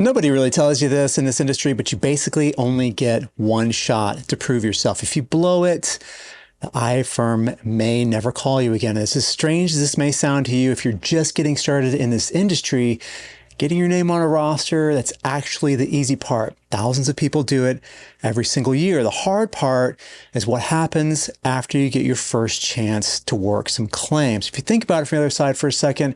Nobody really tells you this in this industry, but you basically only get one shot to prove yourself. If you blow it, the IA firm may never call you again. As strange as this may sound to you, if you're just getting started in this industry, getting your name on a roster, that's actually the easy part. Thousands of people do it every single year. The hard part is what happens after you get your first chance to work some claims. If you think about it from the other side for a second,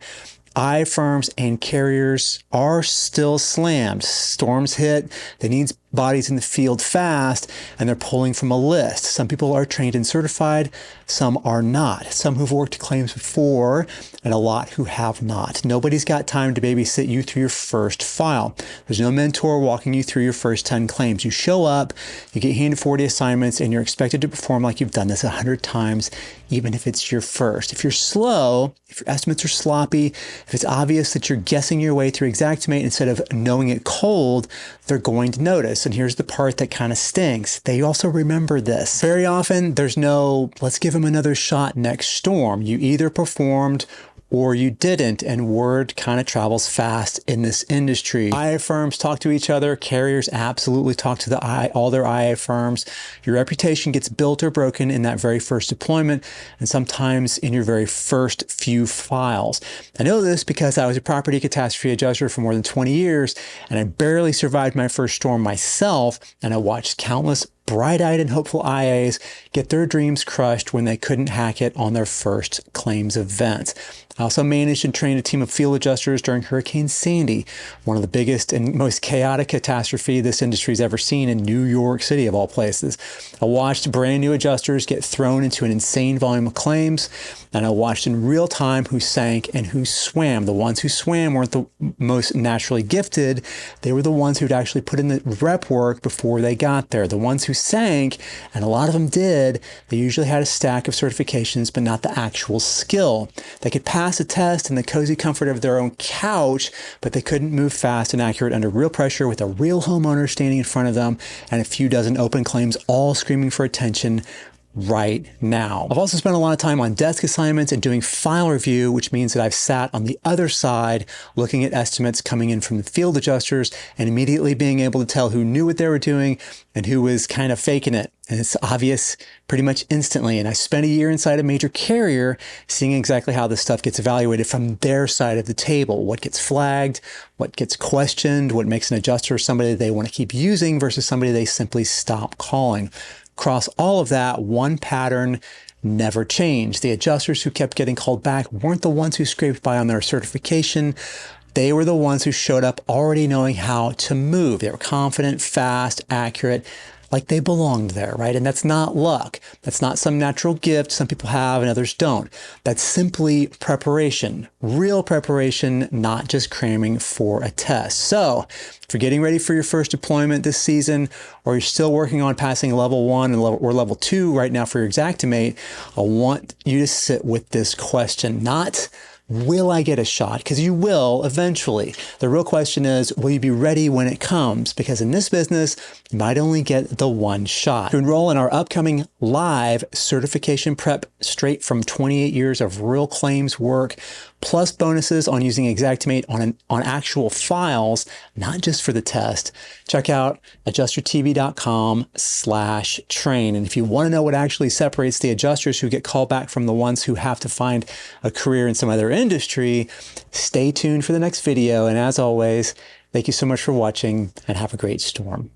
IA firms and carriers are still slammed. Storms hit, they need bodies in the field fast, and they're pulling from a list. Some people are trained and certified, some are not. Some who've worked claims before, and a lot who have not. Nobody's got time to babysit you through your first file. There's no mentor walking you through your first 10 claims. You show up, you get handed 40 assignments, and you're expected to perform like you've done this 100 times, even if it's your first. If you're slow, if your estimates are sloppy, if it's obvious that you're guessing your way through Xactimate instead of knowing it cold, they're going to notice. And here's the part that kind of stinks. They also remember this. Very often, there's no, let's give him another shot next storm. You either performed or you didn't, and word kind of travels fast in this industry. IA firms talk to each other. Carriers absolutely talk to all their IA firms. Your reputation gets built or broken in that very first deployment, and sometimes in your very first few files. I know this because I was a property catastrophe adjuster for more than 20 years, and I barely survived my first storm myself, and I watched countless bright-eyed and hopeful IAs get their dreams crushed when they couldn't hack it on their first claims event. I also managed and trained a team of field adjusters during Hurricane Sandy, one of the biggest and most chaotic catastrophe this industry's ever seen in New York City, of all places. I watched brand new adjusters get thrown into an insane volume of claims, and I watched in real time who sank and who swam. The ones who swam weren't the most naturally gifted. They were the ones who'd actually put in the rep work before they got there. The ones who sank, and a lot of them did, they usually had a stack of certifications, but not the actual skill. They could pass a test in the cozy comfort of their own couch, but they couldn't move fast and accurate under real pressure with a real homeowner standing in front of them and a few dozen open claims all screaming for attention right now. I've also spent a lot of time on desk assignments and doing file review, which means that I've sat on the other side looking at estimates coming in from the field adjusters and immediately being able to tell who knew what they were doing and who was kind of faking it. And it's obvious pretty much instantly. And I spent a year inside a major carrier seeing exactly how this stuff gets evaluated from their side of the table. What gets flagged, what gets questioned, what makes an adjuster somebody they want to keep using versus somebody they simply stop calling. Across all of that, one pattern never changed. The adjusters who kept getting called back weren't the ones who scraped by on their certification. They were the ones who showed up already knowing how to move. They were confident, fast, accurate, like they belonged there, right? And that's not luck. That's not some natural gift some people have and others don't. That's simply preparation, real preparation, not just cramming for a test. So if you're getting ready for your first deployment this season, or you're still working on passing level 1 or level 2 right now for your Xactimate, I want you to sit with this question, not will I get a shot? Because you will eventually. The real question is, will you be ready when it comes? Because in this business, you might only get the one shot. To enroll in our upcoming live certification prep straight from 28 years of real claims work, plus bonuses on using Xactimate on actual files, not just for the test, check out adjustertv.com/train. And if you want to know what actually separates the adjusters who get called back from the ones who have to find a career in some other industry, stay tuned for the next video. And as always, thank you so much for watching and have a great storm.